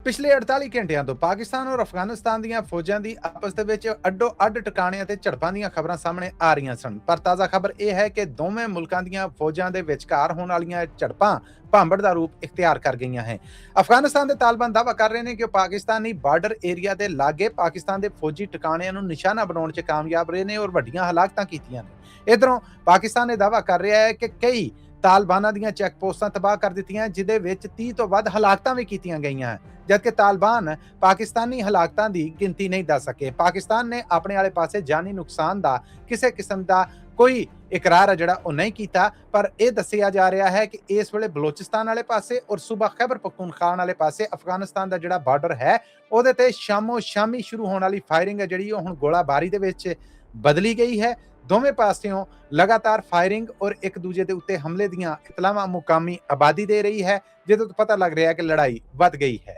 ਪਿਛਲੇ 48 ਘੰਟਿਆਂ ਤੋਂ ਪਾਕਿਸਤਾਨ ਔਰ ਅਫਗਾਨਿਸਤਾਨ ਦੀਆਂ ਫੌਜਾਂ ਦੀ ਆਪਸ ਦੇ ਵਿੱਚ ਅੱਡੋ-ਅੱਡ ਟਿਕਾਣਿਆਂ ਤੇ ਝੜਪਾਂ ਦੀਆਂ ਖਬਰਾਂ ਸਾਹਮਣੇ ਆ ਰਹੀਆਂ ਸਨ। ਪਰ ਤਾਜ਼ਾ ਖਬਰ ਇਹ ਹੈ ਕਿ ਦੋਵੇਂ ਮੁਲਕਾਂ ਦੀਆਂ ਫੌਜਾਂ ਦੇ ਵਿਚਕਾਰ ਹੋਣ ਵਾਲੀਆਂ ਝੜਪਾਂ ਭਾਂਬੜ ਦਾ ਰੂਪ ਇਖਤਿਆਰ ਕਰ ਗਈਆਂ ਹੈ। ਅਫਗਾਨਿਸਤਾਨ ਦੇ ਤਾਲਿਬਾਨ ਦਾਅਵਾ ਕਰ ਰਹੇ ਨੇ ਕਿ ਉਹ ਪਾਕਿਸਤਾਨੀ ਬਾਰਡਰ ਏਰੀਆ ਦੇ ਲਾਗੇ ਪਾਕਿਸਤਾਨ ਦੇ ਫੌਜੀ ਟਿਕਾਣਿਆਂ ਨੂੰ ਨਿਸ਼ਾਨਾ ਬਣਾਉਣ 'ਚ ਕਾਮਯਾਬ ਰਹੇ ਨੇ ਔਰ ਵੱਡੀਆਂ ਹਲਾਕਤਾਂ ਕੀਤੀਆਂ ਨੇ। ਇਧਰੋਂ ਪਾਕਿਸਤਾਨ ਨੇ ਦਾਅਵਾ ਕਰ ਰਿਹਾ ਹੈ ਕਿ ਕਈ ਤਾਲਿਬਾਨਾਂ ਦੀਆਂ ਚੈੱਕ ਪੋਸਟਾਂ ਤਬਾਹ ਕਰ ਦਿੱਤੀਆਂ, ਜਿਹਦੇ ਵਿੱਚ 30 ਤੋਂ ਵੱਧ ਹਲਾਕਤਾਂ ਵੀ ਕੀਤੀਆਂ ਗਈਆਂ, ਜਦਕਿ ਤਾਲਿਬਾਨ ਪਾਕਿਸਤਾਨੀ ਹਲਾਕਤਾਂ ਦੀ ਗਿਣਤੀ ਨਹੀਂ ਦੱਸ ਸਕੇ। ਪਾਕਿਸਤਾਨ ਨੇ ਆਪਣੇ ਵਾਲੇ ਪਾਸੇ ਜਾਨੀ ਨੁਕਸਾਨ ਦਾ ਕਿਸੇ ਕਿਸਮ ਦਾ ਕੋਈ ਇਕਰਾਰ ਜਿਹੜਾ ਉਹ ਨਹੀਂ ਕੀਤਾ, ਪਰ ਇਹ ਦੱਸਿਆ ਜਾ ਰਿਹਾ ਹੈ ਕਿ ਇਸ ਵੇਲੇ ਬਲੋਚਿਸਤਾਨ ਵਾਲੇ ਪਾਸੇ ਔਰ ਸੂਬਾ ਖੈਬਰ ਪਖਤੂਨਖਵਾ ਵਾਲੇ ਪਾਸੇ ਅਫਗਾਨਿਸਤਾਨ ਦਾ ਜਿਹੜਾ ਬਾਰਡਰ ਹੈ ਉਹਦੇ ਤੇ ਸ਼ਾਮੋ ਸ਼ਾਮੀ ਸ਼ੁਰੂ ਹੋਣ ਵਾਲੀ ਫਾਇਰਿੰਗ ਹੈ ਜਿਹੜੀ ਉਹ ਹੁਣ ਗੋਲਾਬਾਰੀ ਦੇ ਵਿੱਚ ਬਦਲੀ ਗਈ ਹੈ। ਦੋਵੇਂ ਪਾਸਿਓਂ ਲਗਾਤਾਰ ਫਾਇਰਿੰਗ ਔਰ ਇੱਕ ਦੂਜੇ ਦੇ ਉੱਤੇ ਹਮਲੇ ਦੀਆਂ ਇਤਲਾਵਾਂ ਮੁਕਾਮੀ ਆਬਾਦੀ ਦੇ ਰਹੀ ਹੈ, ਜਿਹਦੇ ਤੋਂ ਪਤਾ ਲੱਗ ਰਿਹਾ ਹੈ ਕਿ ਲੜਾਈ ਵੱਧ ਗਈ ਹੈ।